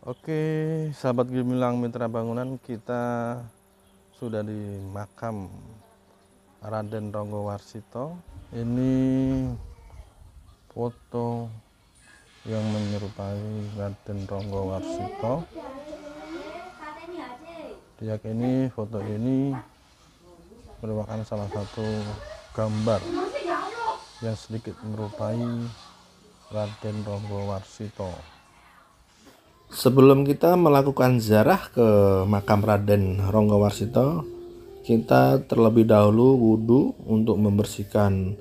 Oke, sahabat Gemilang Mitra Bangunan, kita sudah di makam Raden Ronggowarsito. Ini foto yang menyerupai Raden Ronggowarsito. Diyakini foto ini merupakan salah satu gambar yang sedikit menyerupai Raden Ronggowarsito. Sebelum kita melakukan ziarah ke makam Raden Ronggowarsito, kita terlebih dahulu wudhu untuk membersihkan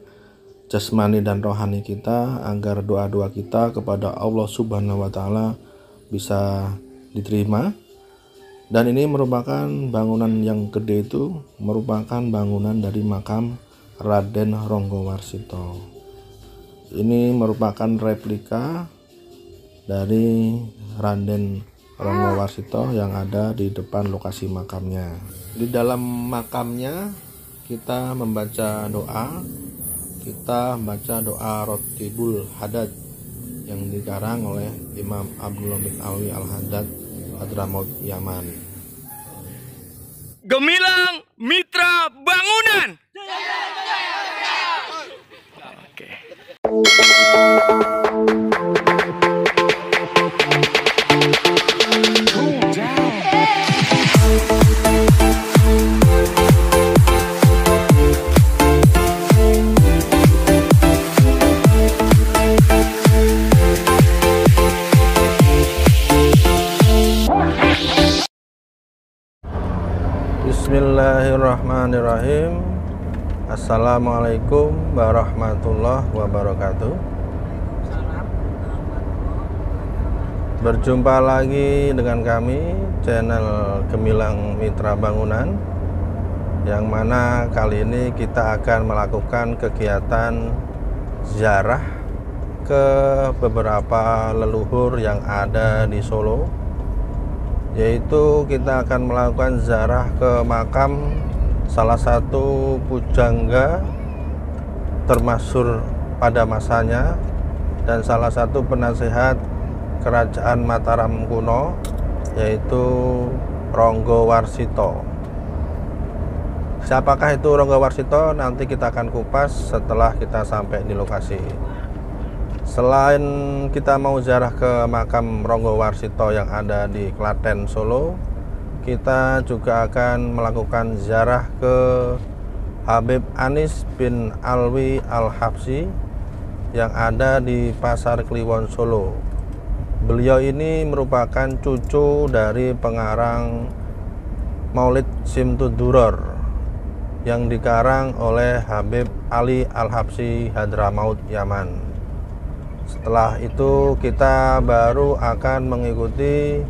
jasmani dan rohani kita agar doa-doa kita kepada Allah Subhanahu wa Ta'ala bisa diterima. Dan ini merupakan bangunan yang gede, itu merupakan bangunan dari makam Raden Ronggowarsito. Ini merupakan replika dari Raden Ronggowarsito yang ada di depan lokasi makamnya. Di dalam makamnya kita membaca doa, Rotibul Hadad yang dikarang oleh Imam Abdullah bin Alwi Al-Haddad Hadramaut Yaman. Gemilang Mitra Bangunan. Oke. Bismillahirrahmanirrahim. Assalamualaikum warahmatullahi wabarakatuh. Berjumpa lagi dengan kami, channel Gemilang Mitra Bangunan, yang mana kali ini kita akan melakukan kegiatan ziarah ke beberapa leluhur yang ada di Solo, yaitu kita akan melakukan ziarah ke makam salah satu pujangga termasyhur pada masanya dan salah satu penasehat kerajaan Mataram kuno, yaitu Ronggowarsito. Siapakah itu Ronggowarsito? Nanti kita akan kupas setelah kita sampai di lokasi. Selain kita mau ziarah ke makam Ronggowarsito yang ada di Klaten, Solo, kita juga akan melakukan ziarah ke Habib Anis bin Alwi Al-Habsyi yang ada di Pasar Kliwon, Solo. Beliau ini merupakan cucu dari pengarang Maulid Simtud Duror yang dikarang oleh Habib Ali Al-Habsyi Hadramaut Yaman. Setelah itu kita baru akan mengikuti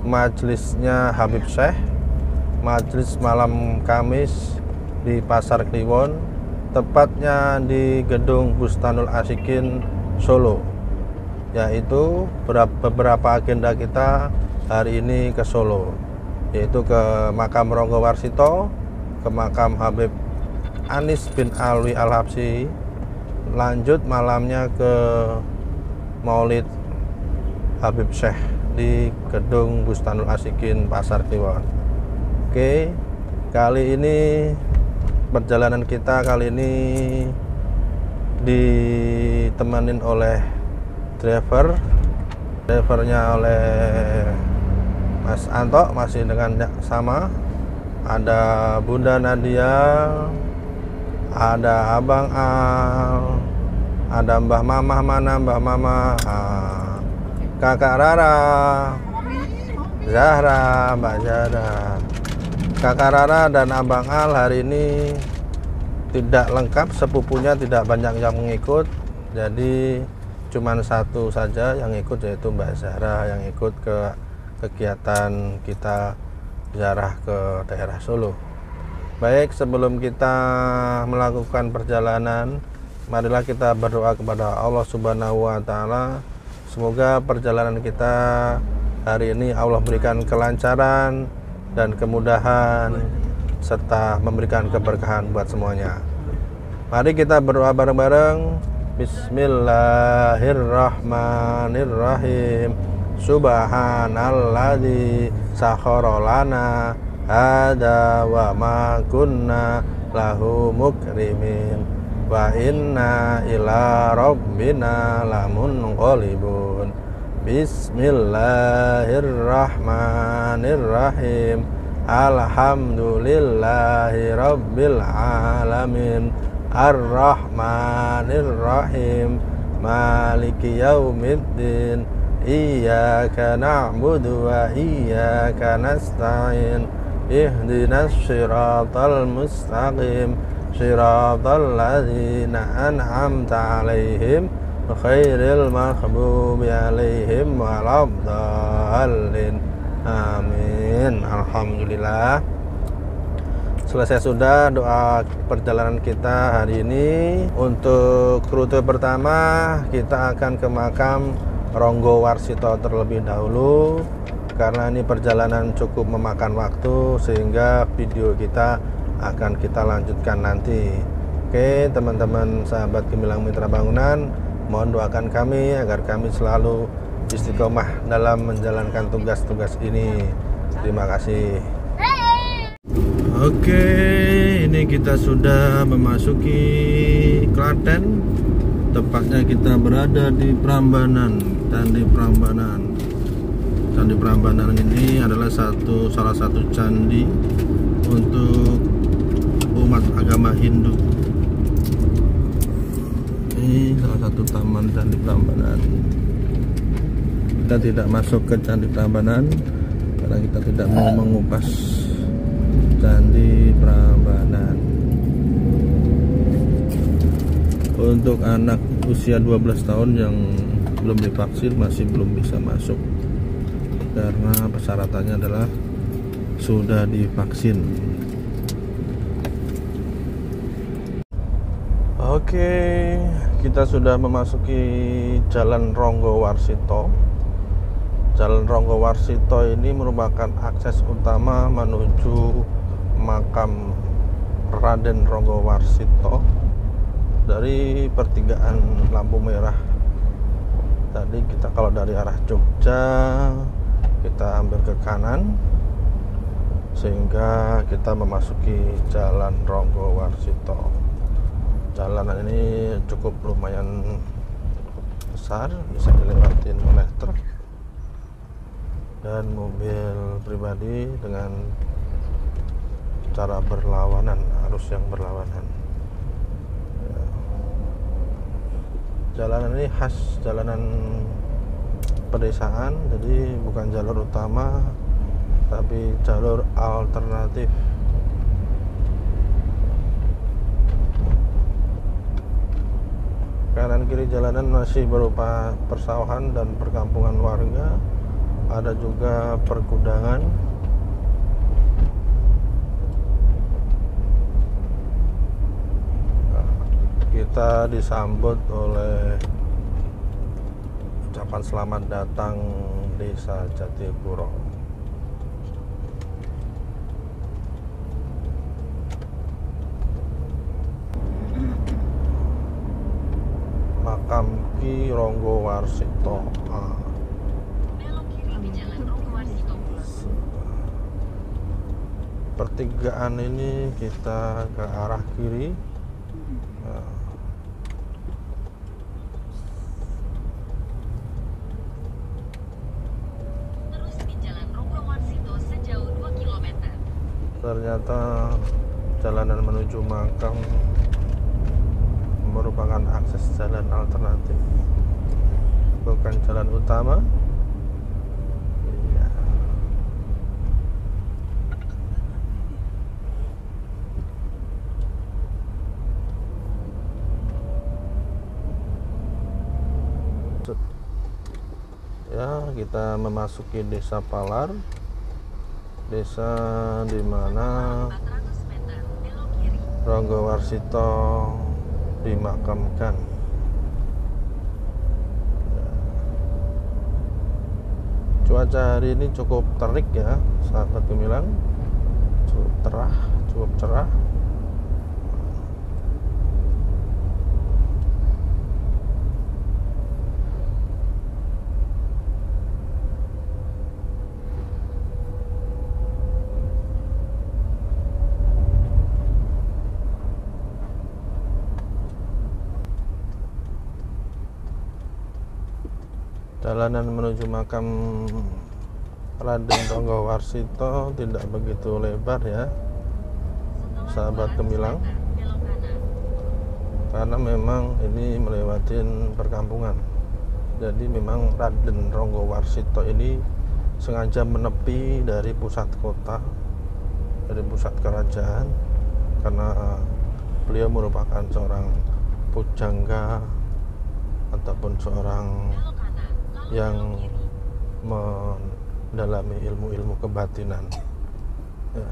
majelisnya Habib Syekh, majelis malam Kamis di Pasar Kliwon, tepatnya di Gedung Bustanul Asyikin, Solo. Yaitu beberapa agenda kita hari ini ke Solo, yaitu ke makam Ronggowarsito, ke makam Habib Anis bin Alwi Al-Habsyi, lanjut malamnya ke Maulid Habib Syekh di Gedung Bustanul Asyikin Pasar Kliwon. Oke, kali ini perjalanan kita ditemenin oleh drivernya oleh Mas Anto, masih dengan sama. Ada Bunda Nadia, ada Abang Al, ada Mbah Mamah. Mana Mbah Mamah? Kakak Rara, Zahra, Mbak Zahra. Kakak Rara dan Abang Al hari ini tidak lengkap, sepupunya tidak banyak yang mengikut, jadi cuman satu saja yang ikut, yaitu Mbak Zahra yang ikut ke kegiatan kita ziarah ke daerah Solo. Baik, sebelum kita melakukan perjalanan, marilah kita berdoa kepada Allah Subhanahu wa Ta'ala. Semoga perjalanan kita hari ini Allah berikan kelancaran dan kemudahan serta memberikan keberkahan buat semuanya. Mari kita berdoa bareng-bareng. Bismillahirrahmanirrahim. Subhanalladzi sakhkhara lana hada wa ma kunna lahu mukrimin wa inna ila rabbina lamunqalibun. Bismillahirrahmanirrahim. Alhamdulillahi rabbil alamin. Ar-Rahmanir-Rahim. Maliki yaumiddin. Iyyaka na'budu wa iyyaka nasta'in. Ihdinas siratal mustaqim. Siratal ladzina an'amta 'alaihim ghairil maghdubi 'alaihim waladdallin. Amin. Alhamdulillah. Selesai sudah doa perjalanan kita hari ini. Untuk rute pertama kita akan ke makam Ronggo Warsito terlebih dahulu, karena ini perjalanan cukup memakan waktu, sehingga video kita akan kita lanjutkan nanti. Oke teman-teman sahabat Gemilang Mitra Bangunan, mohon doakan kami agar kami selalu istiqomah dalam menjalankan tugas-tugas ini. Terima kasih. Oke, ini kita sudah memasuki Klaten. Tepatnya kita berada di Prambanan. Candi Prambanan. Candi Prambanan ini adalah salah satu candi untuk umat agama Hindu. Ini salah satu taman Candi Prambanan. Kita tidak masuk ke Candi Prambanan karena kita tidak mau mengupas Candi Prambanan. Untuk anak usia 12 tahun yang belum divaksin masih belum bisa masuk, karena persyaratannya adalah sudah divaksin. Oke, kita sudah memasuki Jalan Ronggo Warsito. Jalan Ronggo Warsito ini merupakan akses utama menuju makam Raden Ronggo Warsito dari pertigaan lampu merah. Tadi kita kalau dari arah Jogja kita ambil ke kanan sehingga kita memasuki Jalan Ronggo Warsito. Jalanan ini cukup lumayan besar, bisa dilewatin oleh truk dan mobil pribadi dengan cara berlawanan, arus yang berlawanan. Jalanan ini khas jalanan pedesaan, jadi bukan jalur utama tapi jalur alternatif. Kanan kiri jalanan masih berupa persawahan dan perkampungan warga, ada juga perkudangan. Kita disambut oleh ucapan selamat datang Desa Jatipuro. Makam Ki Ronggo Warsito. Pertigaan ini kita ke arah kiri. Ternyata jalanan menuju makam merupakan akses jalan alternatif, bukan jalan utama. Iya. Ya, kita memasuki Desa Palar. Desa di mana Ronggo Warsito dimakamkan. Cuaca hari ini cukup terik ya, sahabat Gemilang. Cukup cerah. Perjalanan menuju makam Raden Ronggowarsito tidak begitu lebar ya, sahabat Gemilang, karena memang ini melewatin perkampungan. Jadi memang Raden Ronggowarsito ini sengaja menepi dari pusat kota, dari pusat kerajaan, karena beliau merupakan seorang pujangga ataupun seorang yang mendalami ilmu-ilmu kebatinan ya.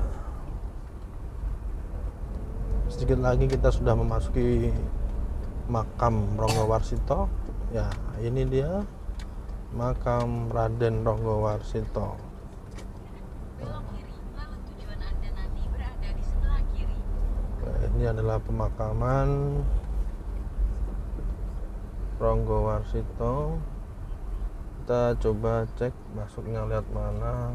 Sedikit lagi kita sudah memasuki makam Ronggowarsito ya. Ini dia makam Raden Ronggowarsito. Ini adalah pemakaman Ronggowarsito. Kita coba cek masuknya lewat mana.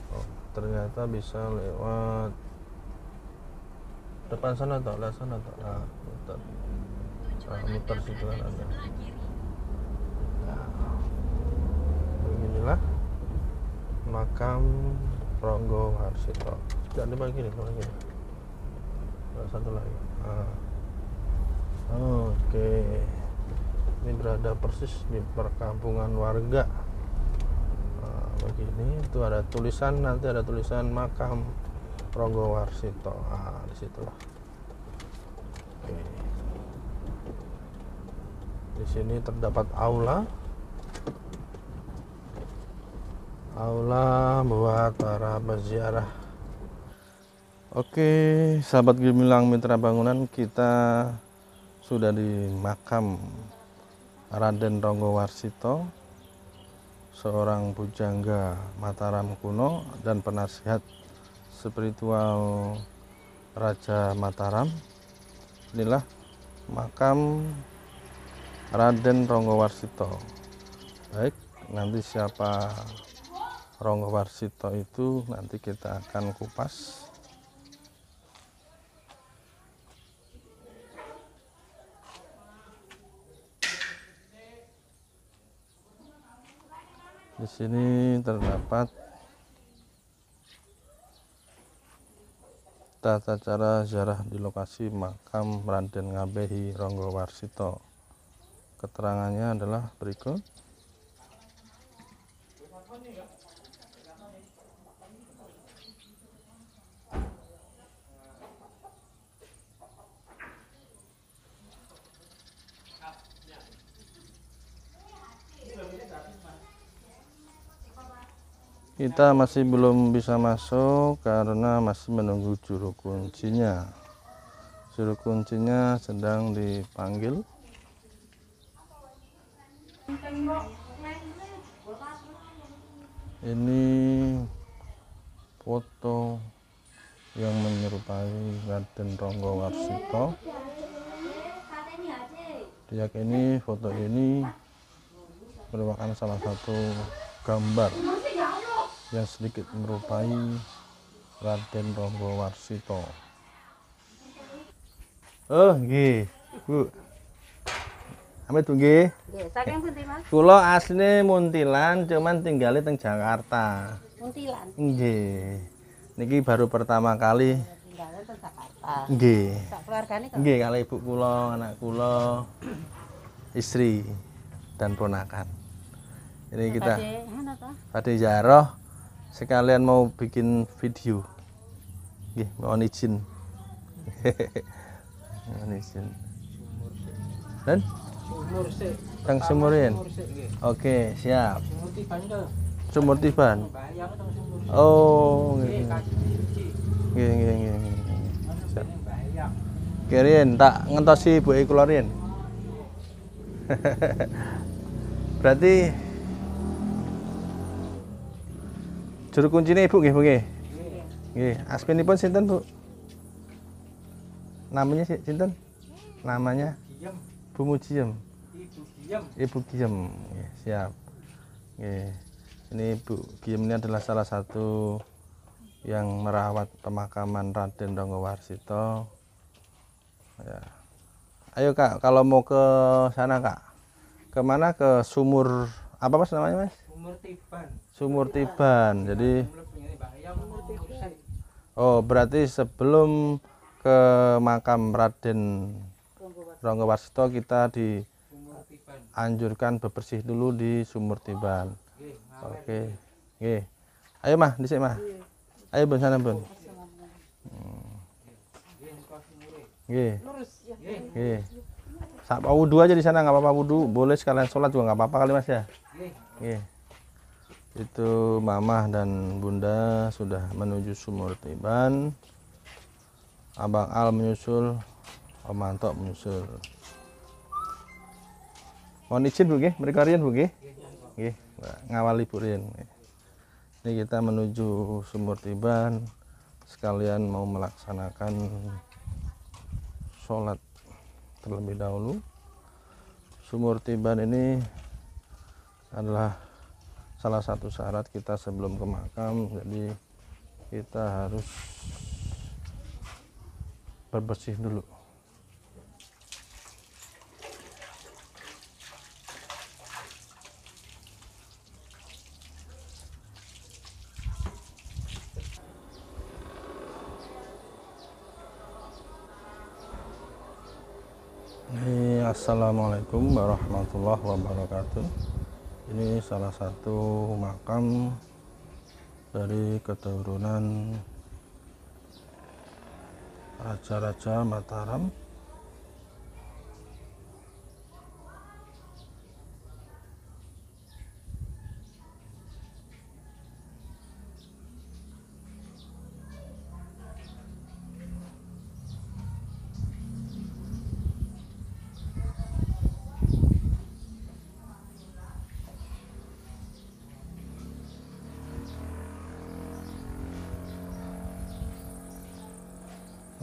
Oh, ternyata bisa lewat depan sana atau lewat sana atau muter. Muter situ kan ada. Nah, beginilah makam Ronggowarsito. Jangan dibagi nih, lagi. Satu lagi. Oke. Ini berada persis di perkampungan warga. Begini, itu ada tulisan, nanti ada tulisan makam Ronggowarsito. Disitulah. Oke. Di sini terdapat aula buat para peziarah. Oke, sahabat Gemilang Mitra Bangunan, kita sudah di makam Raden Ronggowarsito, seorang pujangga Mataram kuno dan penasihat spiritual Raja Mataram. Inilah makam Raden Ronggowarsito. Baik, nanti siapa Ronggowarsito itu nanti kita akan kupas. Di sini terdapat tata cara ziarah di lokasi makam Raden Ngabehi Ronggowarsito. Keterangannya adalah berikut. Kita masih belum bisa masuk karena masih menunggu juru kuncinya. Juru kuncinya sedang dipanggil. Ini foto yang menyerupai Raden Ronggowarsito. Diyakini foto ini merupakan salah satu gambar yang sedikit merupai Raden Ronggowarsito. Oh, nggih, Bu. Amit Bu nggih. Nggih, saking pundi, Mas? Kula asline Muntilan, cuman tinggalnya teng Jakarta. Muntilan. Nggih. Niki baru pertama kali. Tinggalnya teng Jakarta. Nggih. Sak keluargane kok. Nggih, kali ibu kula, anak kula, istri dan ponakan. Ini kita Badhe ziarah sekalian mau bikin video. Nggih, mohon izin. Mohon izin. Dan Tang Sumurin. Oke, siap. Sumur Tiban. Oh, nggih. Nggih. Siap. Kirin tak ngentosi ibuke kula riyen. Berarti juru kuncinya Ibu nggih, Bu nggih. Nggih, asminipun sinten, Bu? Namanya sinten? Namanya Bu Mujiem. Ibu Giem. Nggih, siap. Nggih. Ini Ibu Giem ini adalah salah satu yang merawat pemakaman Raden Ronggowarsito. Ya. Ayo Kak, kalau mau ke sana Kak, kemana? Ke sumur apa mas namanya mas? Sumur Tiban. Jadi berarti sebelum ke makam Raden Ronggowarsito kita dianjurkan bebersih dulu di Sumur Tiban. Oke. Nggih. Ayo mah dhisik mah. Ayo bun sana bun. Nggih. Nggih. Sak wudu aja di sana, nggak apa-apa wudu. Boleh sekalian sholat juga nggak apa-apa kali mas ya. Nggih. Itu Mamah dan Bunda sudah menuju Sumur Tiban. Abang Al menyusul, Om Mantok menyusul. Mohon izin Bu nggih, mriko riyen Bu nggih. Nggih, ngawali Bu riyen. Ini kita menuju Sumur Tiban sekalian mau melaksanakan sholat terlebih dahulu. Sumur Tiban ini adalah salah satu syarat kita sebelum ke makam, jadi kita harus berbersih dulu. Assalamualaikum warahmatullahi wabarakatuh. Ini salah satu makam dari keturunan Raja-Raja Mataram.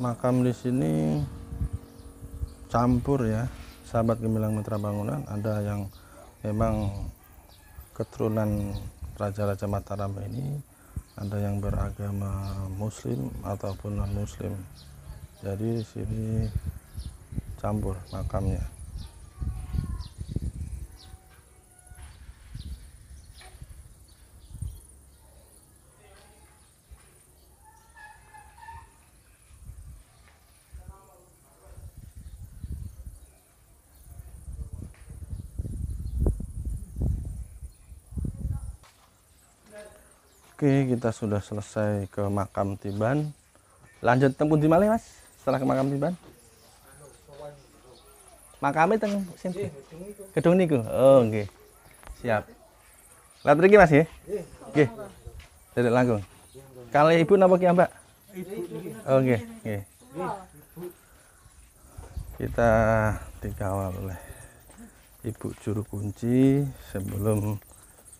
Makam di sini campur ya, sahabat Gemilang Mitra Bangunan. Ada yang memang keturunan Raja-Raja Mataram ini, ada yang beragama Muslim ataupun non Muslim. Jadi di sini campur makamnya. Oke, kita sudah selesai ke makam Tiban. Lanjut tempuh di mana mas? Setelah ke makam Tiban? Makamnya teng sini. Gedung niku. Oh, nggih. Siap. Lah mriki Mas nggih? Nggih. Dedek langkung. Kali ibu napa ki Mbak? Oh, nggih, nggih. Kita dikawal oleh Ibu Juru Kunci sebelum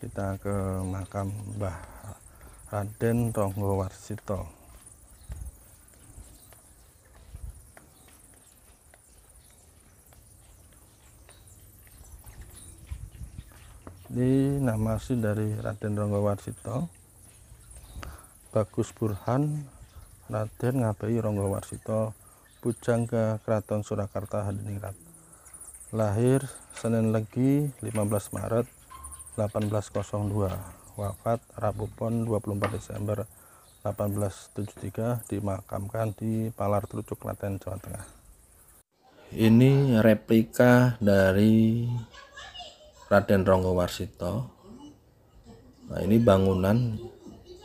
kita ke makam Mbah Raden Ronggowarsito. Ini nama asli dari Raden Ronggowarsito, Bagus Burhan Raden Ngabehi Ronggowarsito, Pujangga Keraton Surakarta Hadiningrat. Lahir Senin Legi 15 Maret 1802. Wafat Rabu Pon 24 Desember 1873, dimakamkan di Palar Trucuk, Klaten, Jawa Tengah. Ini replika dari Raden Ronggowarsito. Nah, ini bangunan,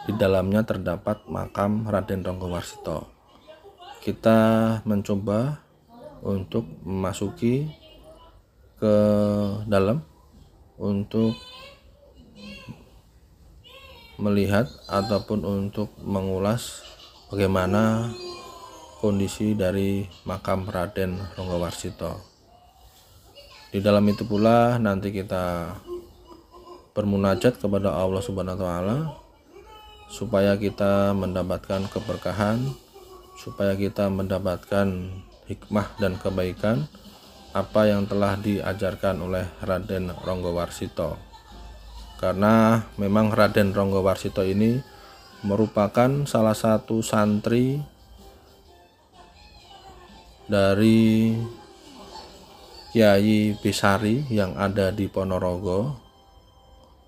di dalamnya terdapat makam Raden Ronggowarsito. Kita mencoba untuk memasuki ke dalam untuk melihat ataupun untuk mengulas bagaimana kondisi dari makam Raden Ronggowarsito. Di dalam itu pula nanti kita bermunajat kepada Allah Subhanahu wa taala supaya kita mendapatkan keberkahan, supaya kita mendapatkan hikmah dan kebaikan apa yang telah diajarkan oleh Raden Ronggowarsito. Karena memang Raden Ronggowarsito ini merupakan salah satu santri dari Kiai Besari yang ada di Ponorogo.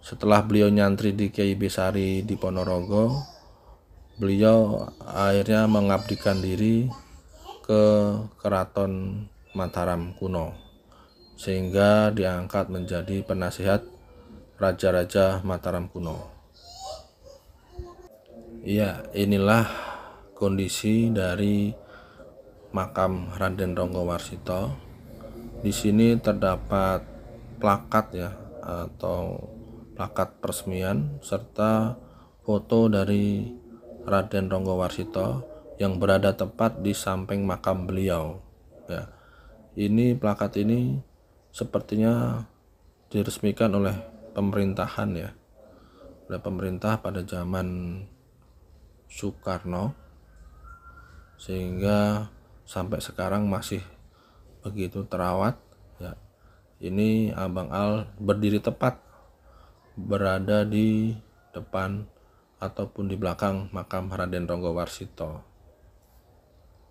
Setelah beliau nyantri di Kiai Besari di Ponorogo, beliau akhirnya mengabdikan diri ke Keraton Mataram kuno, sehingga diangkat menjadi penasihat Raja-Raja Mataram kuno. Ya, inilah kondisi dari makam Raden Ronggowarsito. Di sini terdapat plakat ya, atau plakat peresmian serta foto dari Raden Ronggowarsito yang berada tepat di samping makam beliau. Ya, ini plakat ini sepertinya diresmikan oleh pemerintahan ya, oleh pemerintah pada zaman Soekarno, sehingga sampai sekarang masih begitu terawat ya. Ini Abang Al berdiri tepat berada di depan ataupun di belakang makam Raden Ronggowarsito.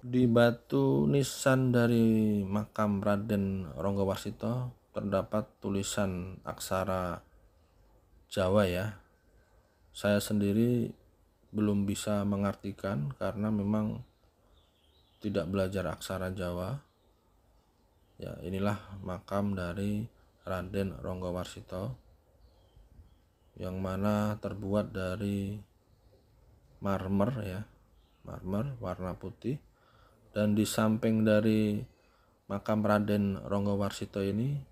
Di batu nisan dari makam Raden Ronggowarsito terdapat tulisan aksara Jawa ya. Saya sendiri belum bisa mengartikan karena memang tidak belajar aksara Jawa. Ya, inilah makam dari Raden Ronggowarsito yang mana terbuat dari marmer ya, marmer warna putih. Dan di samping dari makam Raden Ronggowarsito ini,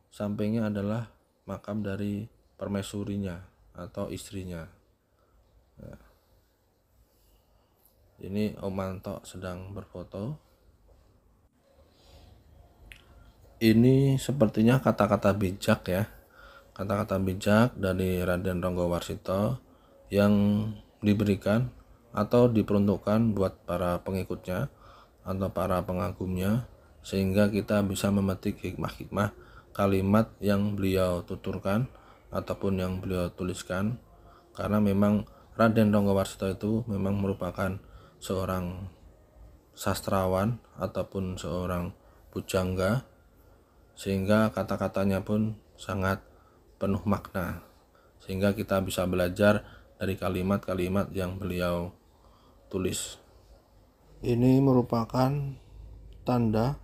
sampingnya adalah makam dari permaisurinya atau istrinya. Ya. Ini Om Manto sedang berfoto. Ini sepertinya kata-kata bijak ya, kata-kata bijak dari Raden Ronggowarsito yang diberikan atau diperuntukkan buat para pengikutnya atau para pengagumnya, sehingga kita bisa memetik hikmah-hikmah kalimat yang beliau tuturkan ataupun yang beliau tuliskan. Karena memang Raden Ronggowarsito itu memang merupakan seorang sastrawan ataupun seorang pujangga, sehingga kata-katanya pun sangat penuh makna, sehingga kita bisa belajar dari kalimat-kalimat yang beliau tulis. Ini merupakan tanda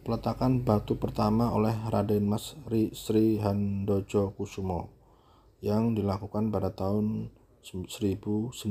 peletakan batu pertama oleh Raden Mas Sri Handojo Kusumo yang dilakukan pada tahun 1952.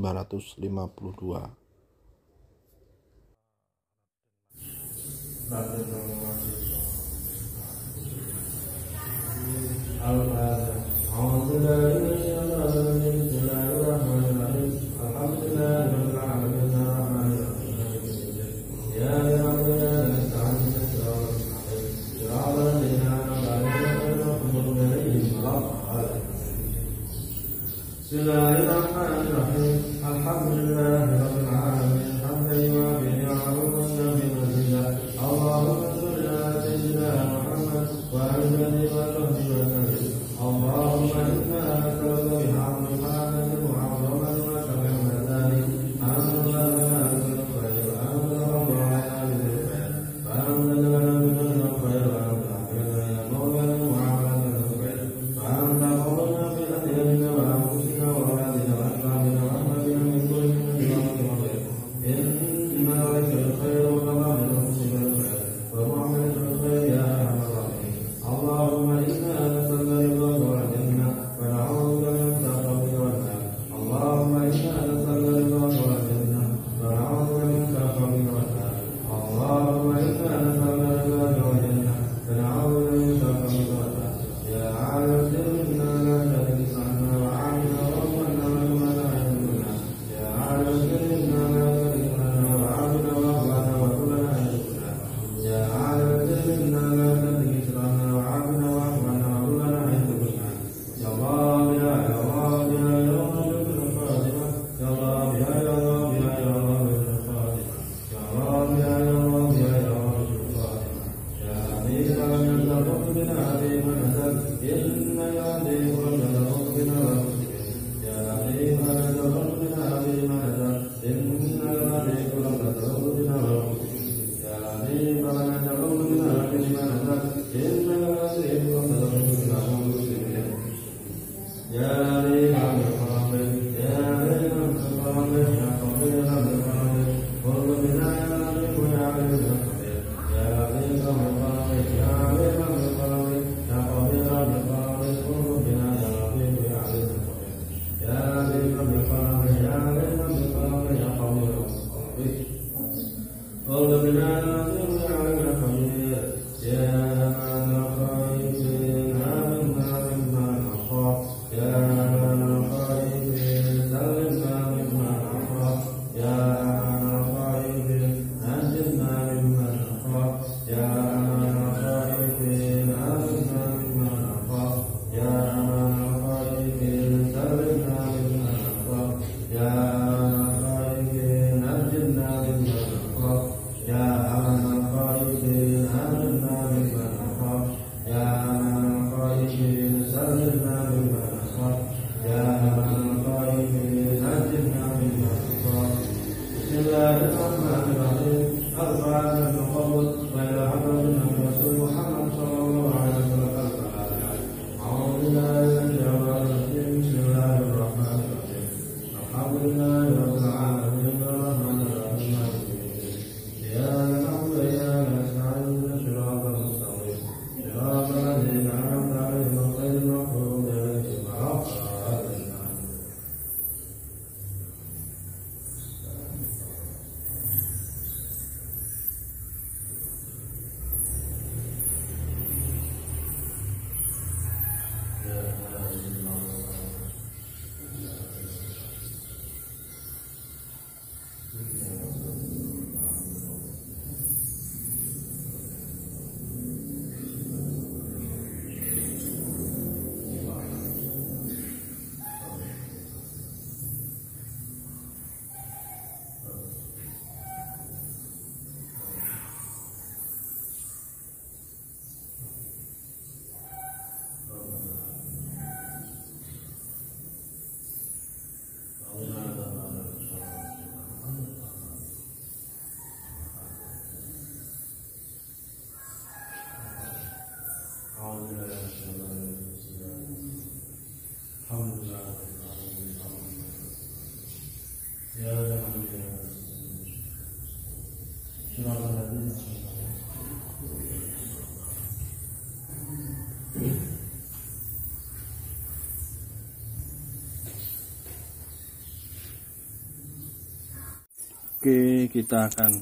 Oke, kita akan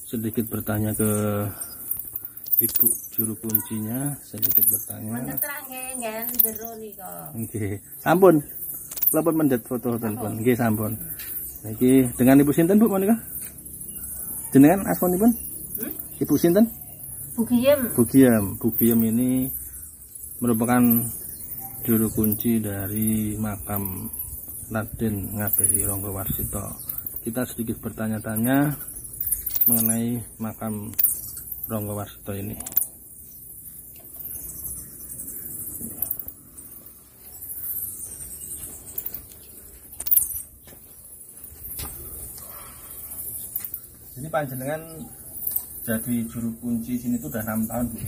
sedikit bertanya ke Ibu juru kuncinya, sedikit bertanya. Oke, sampun. Lapor mendet foto telepon. Oke, sampun. Niki dengan Ibu sinten Bu menika? Jenengan asmanipun? Ibu sinten? Bugiem. Bugiem ini merupakan juru kunci dari makam Raden Ngabei Ranggawarsita. Kita sedikit bertanya-tanya mengenai makam Ranggawarsita ini. Ini panjenengan jadi juru kunci sini itu sudah 6 tahun, Bu.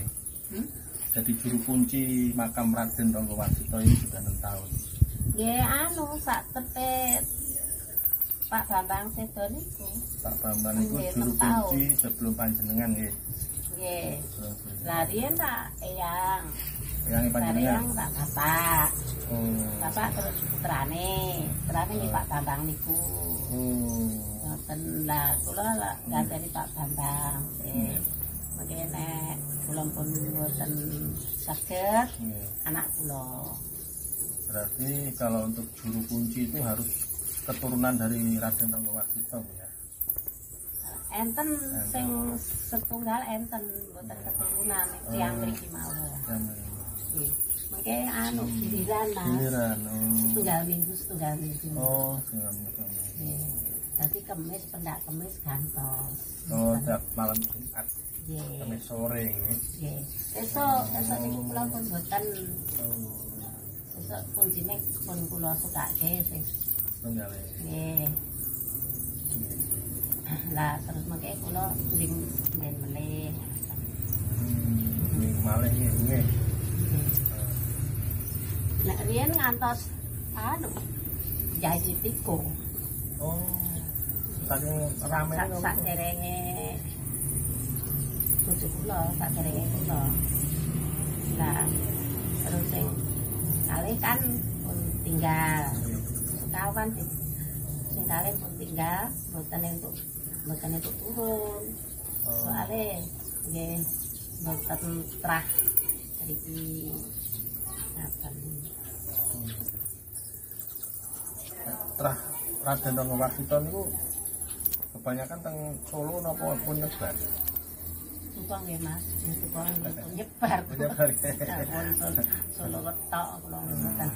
Jadi juru kunci makam Raden Ranggawarsita ini sudah 6 tahun. Ya sak tepet Pak Bambang Sedo niku. Pak Bambang itu juru kunci sebelum panjenengan nggih. Nggih. Lah riyen tak eyang. Eyang panjenengan. Eyang tak bapak. Bapak terus putrane nggih Pak Bambang niku. Ngoten lah kula lah ganteni Pak Bambang. Mengke nek kula pun mboten saged anak kula. Berarti kalau untuk juru kunci itu harus keturunan dari Raden Ranggawarsita, Bu ya. Enten sing setunggal enten mboten keturunan tiyang mriki mawon. Mengke anu giliran Mas. Giliran. Setunggal minggu. Oh, setunggal minggu. Nggih. Dadi kemis pendak kemis gantos. Oh, tiap malam Jumat. Nggih. Kemis sore nggih. Nggih. Esuk niku kula pun boten. Esuk kuncine pun kula sukake sing setunggal. Nggih. Lah terus mengke kula nding melih. Malih nggih. Nek riyen ngantos anu Yayi Tiko. Oh. Saking rame Sak derenge bojo kula, sak derenge kula. Lah terus sing kalih kan pun tinggal. Kawan sing kalih pun tinggal, mboten entuk turun. Soale nggih mboten trah mriki ngaten. Trah Raden Ranggawarsita niku kebanyakan teng Solo napa pun nyebar? Suka nggih Mas, suka nyebar. Nyebar. Wonten Solo wetok kula mboten.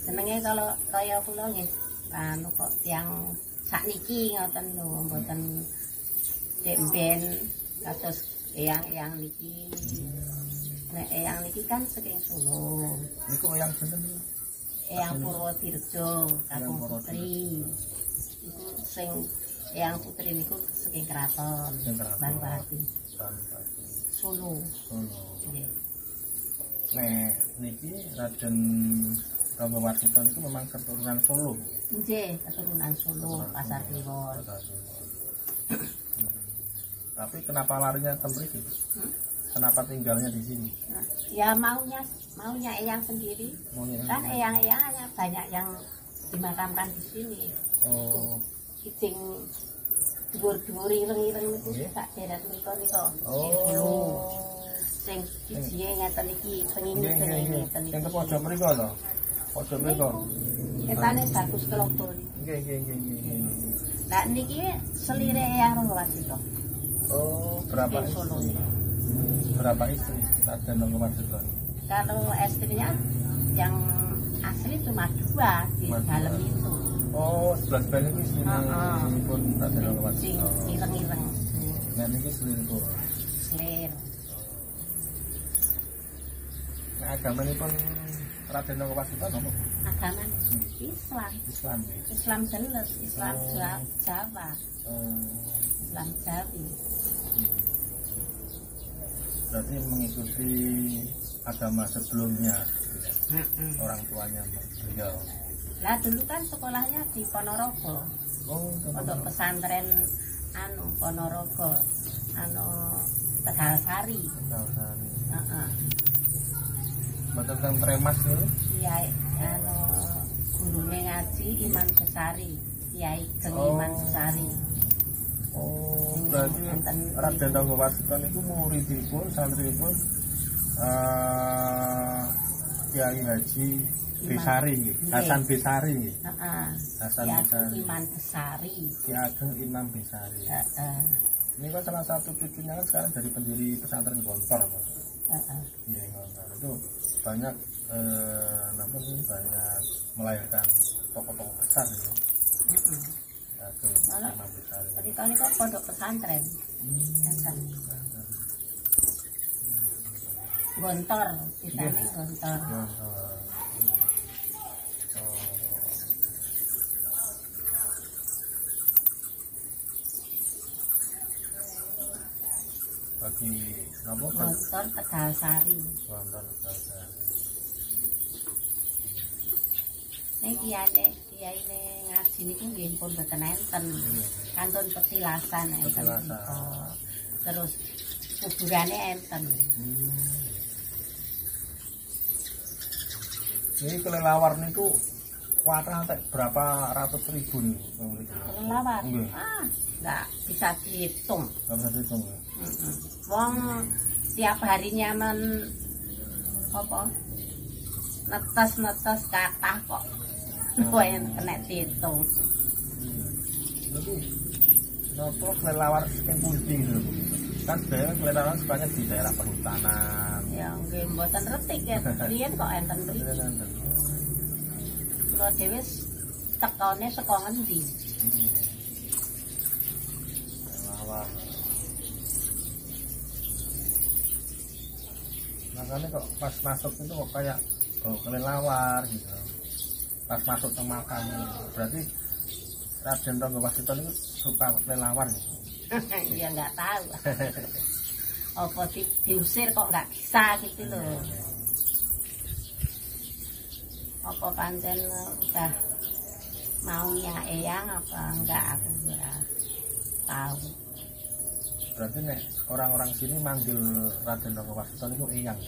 Senenge kalau kaya kula nggih anu kok tiyang sakniki ngoten lho, mboten demben kados eyang-eyang niki. Nek eyang niki kan saking Solo. Niku eyang sinten? Eyang Purwodirjo, Kakung Putri. Iku sing Eyang Putri niku saking keraton Banpati. Solo. Nggih. Nek niki Raden Ranggawarsita niku memang keturunan Solo. Nggih, keturunan Solo, Pasar Kliwon. Tapi kenapa larinya ke mriki? Kenapa tinggalnya di sini? Nah, ya maunya eyang sendiri. Kan eyang-eyangnya banyak yang dimakamkan di sini. Oh. Sing dhuwur-dhuwur ireng-ireng niku sak daerah nika. Oh. Sing siji ngeten iki pengingin ngeten iki. Sing pojok mriku to? Pojok mriku. Ketane bagus kelompok niki. Nggih. Lah niki selire Eyang Ranggawarsita. Oh, berapa Di Solo ini. Berapa istri Raden Ranggawarsita? Kalau istrinya yang asli cuma 2 di dalam itu. Oh, 11 ini istrinya pun Raden Sing Ranggawarsita. ireng-ireng. Nah, ini selingkuh. Selir. Nah, agama ini pun Raden Ranggawarsita nopo? Agama Islam. Islam jelas, Islam Jawa. Islam Jawi. Berarti mengikuti agama sebelumnya, orang tuanya beliau. Lah dulu kan sekolahnya di Ponorogo. Oh, Untuk pesantren Ponorogo, Tegalsari. Heeh. Betul tentang Tremas ini? Iya, gurune ngaji Iman Besari, Kiai Geng Iman Besari. Oh, berarti Raden Ranggawarsita niku muridipun, santripun Kiai Haji Besari, Hasan Besari. Heeh. Hasan Besari. Iman Besari. Ki Ageng Imam Besari. Ini kan salah satu cucunya kan sekarang dari pendiri pesantren Gontor. Iya, Gontor. Itu banyak banyak melahirkan tokoh-tokoh besar ya. Ageng Imam Besari. Jadi tahun itu pondok pesantren. Gontor, di sana Gontor. Bagi napa Gontor Tegalsari. Gontor Tegalsari. Nek kiyaine ngaji niku nggih pun mboten enten. Kantun petilasan enten. Terus kuburane enten. Ini kelelawar niku kuatnya sampai berapa ratus ribu nih? Kelelawar? Nggak bisa dihitung. Nggak bisa dihitung ya? Wong tiap harinya netes kathah kok. Lumayan kena dihitung. Itu nopo kelelawar sing pundi gitu. Kan sebenarnya kelelawar banyak di daerah perhutanan. Ya nggih mboten retik ya. Riyen kok enten mriki. Kula dhewe tekone saka ngendi? Kelelawar. Makanya kok pas masuk itu kok kayak kelelawar gitu. Pas masuk ke makam berarti Raden Ranggawarsita itu suka kelelawar gitu. Ya nggak tahu. Apa diusir kok nggak bisa gitu loh. apa pancen udah maunya eyang apa enggak aku kira tahu. Berarti nek orang-orang sini manggil Raden Ranggawarsita itu eyang.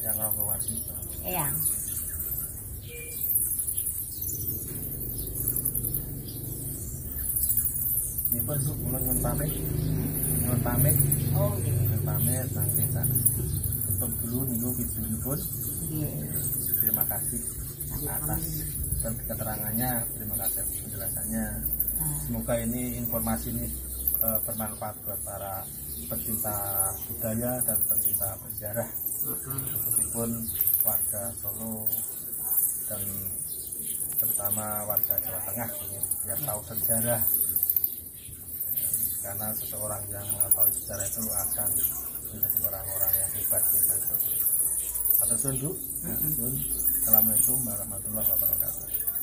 Eyang Ranggawarsita. Eyang. Ini pun Bu, kula nyuwun pamit. Nyuwun pamit. Oh nggih. Nyuwun pamit mangke tak tutup dulu niku videonipun. Nggih. Terima kasih atas keterangannya, terima kasih atas penjelasannya. Semoga ini informasi ini bermanfaat buat para pecinta budaya dan pecinta sejarah, meskipun warga Solo dan terutama warga Jawa Tengah ini biar tahu sejarah, karena seseorang yang mengetahui sejarah itu akan menjadi orang-orang yang hebat. Atas Bu. Assalamualaikum warahmatullahi wabarakatuh.